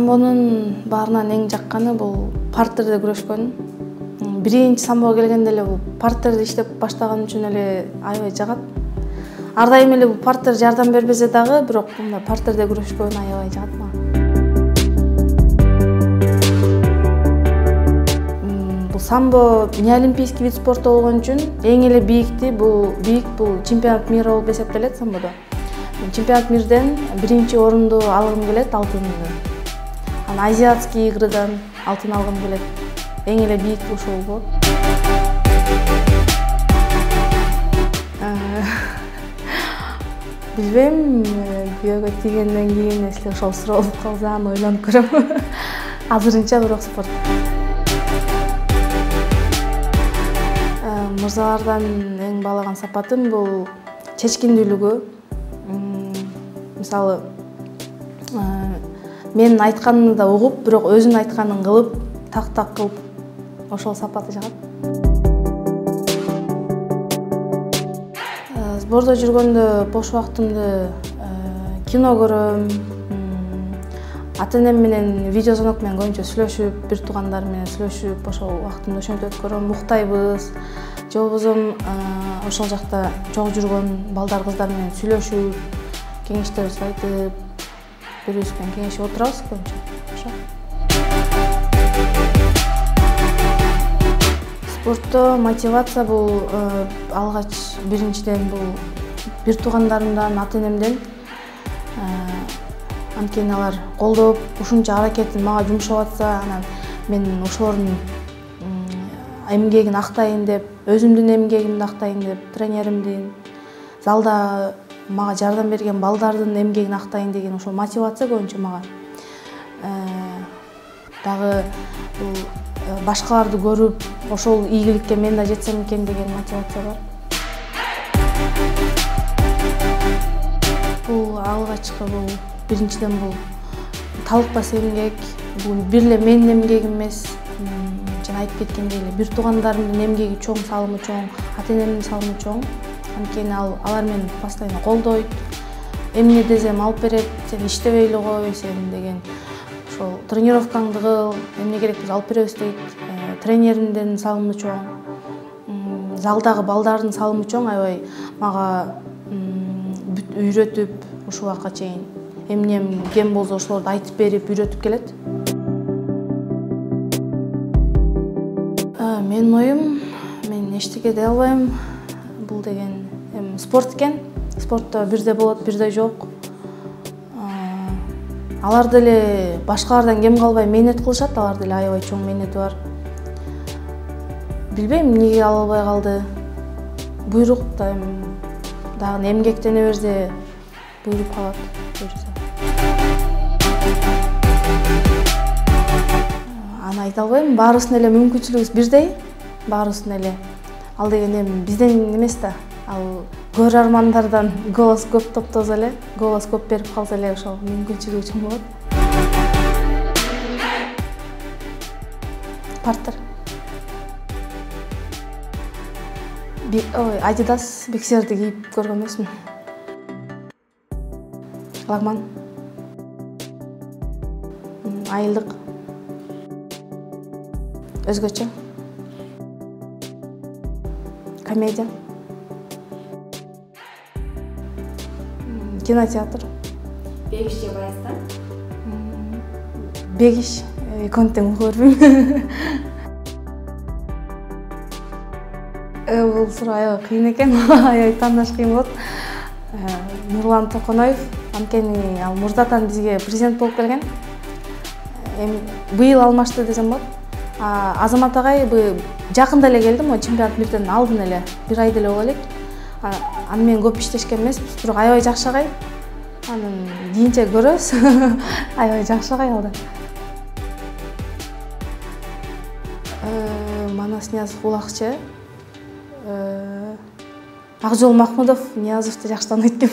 Самбонун баарынан эң жакканы бул партерде күрөшкөн. Биринчи самбого келгенде эле бул партерде иштеп баштаган үчүн эле аябай жагат. Ар дайым эле бул партер жардам бербесе дагы, бирок мындай партерде күрөшкөн аябай жагат мага. Бул самбо неолимпийский вид спорту болгон үчүн эң эле бийик бул чемпионат мира болуп эсептелет самбодо. Чемпионат мирден биринчи орунду алгым келет, алтынды. Азиатский игрыдан алтын алгым келет. Эң эле бийик ушул болот. Билбейм, бүйөгө тийгенден кийин эсиле ошол суроо болуп калса аны ойлонуп көрөм. Азырынча бирок спорт. Мырзалардан эң баалаган сапатым бул чечкиндүүлүгү. Мисалы, менин айтканымды да угуп, бирок өзүнүн айтканын кылып, так кылып, ошол сапаты жагат. Сбордо жүргөндө бош убактымды кино көрөм, ата-энем менен видеозвонок менен көбүнчө сүйлөшүп, бир туугандар менен сүйлөшүп, ошол убактымды ошентип өткөрөм, уктайбыз. Же болбосо ошол жакта чогуу жүргөн балдар, кыздар менен сүйлөшүп, кеңештерибизди айтып, бири-бириз менен кеңешип отурабыз көбүнчө. Спортто мотивация бул алгач биринчиден бул бир туугандарымдан, ата-энемден. Анткени алар колдоп, ушунча аракетин мага жумшап атса, анан мен ошолордун эмгегин актайын деп, өзүмдүн эмгегимди актайын деп, тренеримдин, залда мага жардам берген балдардын эмгегин актайын деген ошол мотивация көбүнчө мага. Дагы бул башкаларды көрүп, ошол ийгиликке мен да жетсем экен деген мотивация бар. Бул алгачкы бул биринчиден бул талыкпас эмгек, бул бир эле менин эмгегим эмес, жана айтып кеткендей эле бир туугандарымдын эмгеги чоң, салымы чоң, ата-энемдин салымы чоң. Анткени алар мени постоянно колдойт, эмне десем алып берет, сен иштебей эле кой, сен деген ошол тренировкаңды кыл, эмне керек болсо алып беребиз дейт. Тренеримдин салымы чоң, залдагы балдардын салымы чоң, аябай мага үйрөтүп, ушул убакка чейин эмнем кем болсо ошолорду айтып берип, үйрөтүп келет. Менин оюм, мен эчтеке дей албайм. Бул деген спорт экен. Спортто бирде болот, бирде жок. Алар деле башкалардан кем калбай мээнет кылышат, алар деле аябай чоң мээнети бар. Билбейм, эмнеге ала албай калды. Буйрук да дагы эмгектене берсе буйруп калат. Аны айта албайм, баарыбыздын эле мүмкүнчүлүгүбүз бирдей, баарыбыздын эле. Ал деген эми бизден эмес да, ал көрөрмандардан голос көп топтосо эле, голос көп берип калса эле ошол мүмкүнчүлүгү чоң болот. Партер. Адидас биксерди кийип көргөн эмесмин. Лагман. Айылдык. Өзгөчө. Комедия. Кинотеатр. Бегиш же баязда? Бегиш, контент көрбөйм. Бул суроо аябай кыйын экен, аябай тандаш кыйын болот. Нурлан Токоноев, анткени ал мурдатан бизге президент болуп келген. Быйыл алмашты десем болот. Азамат агай жакында эле келди, могу чемпионат мирден алдын эле, бир айда эле боло элек. Аны менен көп иштешкен эмеспиз, бирок аябай жакшы агай. Анын кийинче көрөбүз. Аябай жакшы агай алда. Манас Ниязов улакчы. Акжол Махмудов Ниязовду жакшы тааныйт деп.